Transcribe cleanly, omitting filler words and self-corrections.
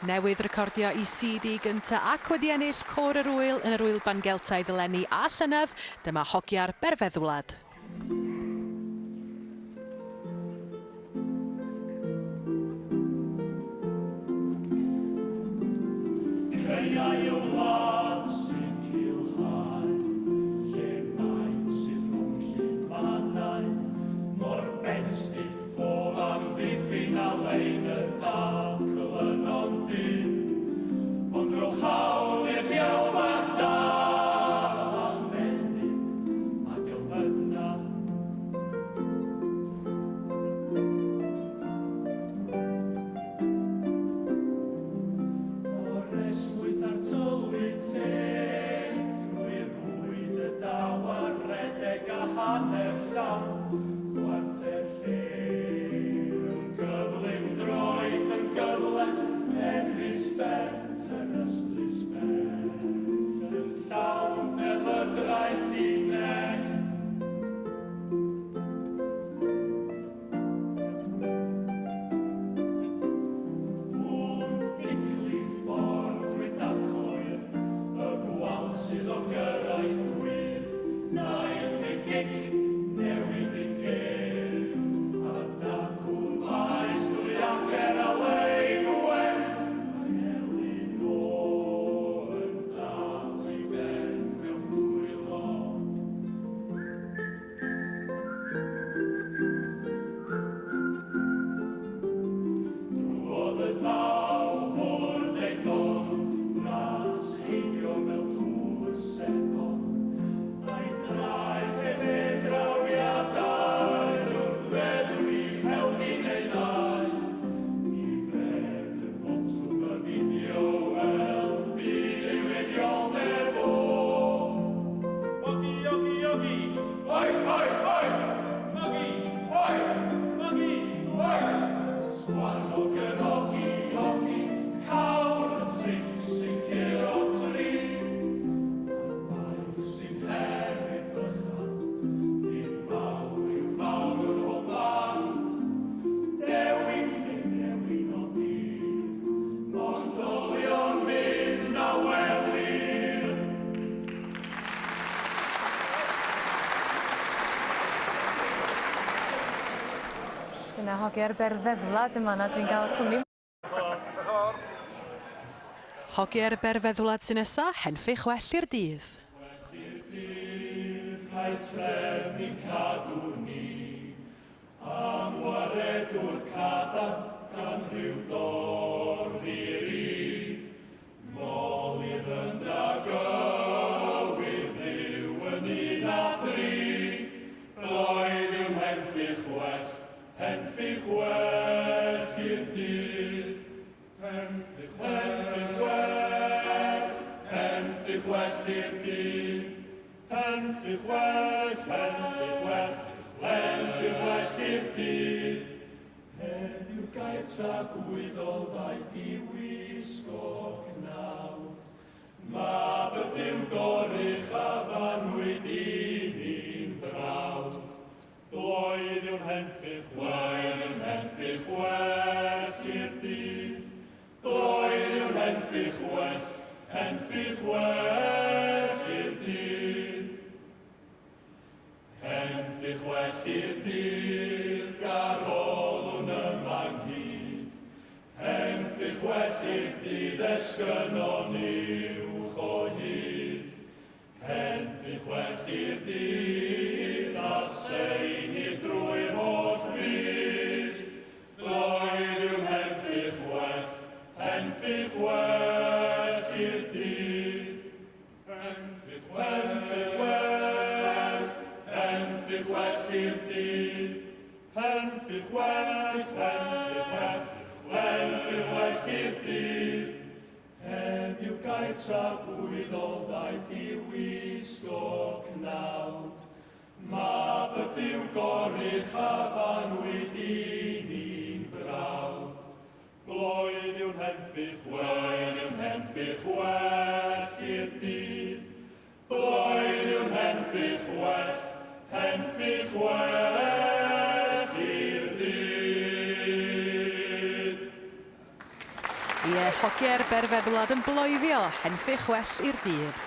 Newydd recordio I CD gynta ac wedi ennill Côr yr Ŵyl yn yr Ŵyl Bangeltaidd eleni a llynedd, dyma hogia'r Berfeddwlad. Ceiau y wlad sy'n cilhau, lle maen sydd rhwng llunmannau, mor benstiff bob amddiffyn a lein y dacl yn o'n dyn, ond rhowch hawl i'r diawl bach da a menydd a diolch yna. Esmwyth ar tylwyth teg, drwy'r rwyd y daw a redeg a hanner llawn, chwarter lle, gyflym droedd yn gyfle, Enrhys Bert yn ystlys bell, yn llawn belydrau llinell. Dyna hogiau'r Berfeddwlad yma na dwi'n cael cwmni. Hogiau'r Berfeddwlad sy'n nesa, henffych well i'r dydd. Cael trefn i'n cadw ni, am waredwr cadar gan rhyw dorri. Molir yn dagywydd yw yn un a thri, bloedd yw'n henffych well. Henffych well i'r dydd, henffych well, henffych well i'r dydd, henffych well, henffych well, henffych well i'r dydd. Heddiw'r gair tragwyddol ddaeth I wisgo cnawd, mab y Duw gorych a fanwyd I ni'n frawd. Bloedd yw'n henffych well i'r dydd. Bloedd yw'n henffych well i'r dydd. Henffych well i'r dydd, garolwn yma'n hyd. Henffych well i'r dydd, esgynon uwch o hyd. Henffych well i'r dydd, a'r sein i'r drwy'r holl fyd. Bloedd yw'n henffych well i'r dydd. Henffych well i'r dydd. Henffych well i'r dydd. Heddiw gair tragwyddol ddaeth I wisgo cnawd, mab y Duw gorych a fanwyd I ni'n frawd. Bloedd yw'n henffych well i'r dydd. Bloedd yw'n henffych well i'r dydd. Ie, hogiau'r berfeddwlad yn bloeddio, henffych well i'r dydd.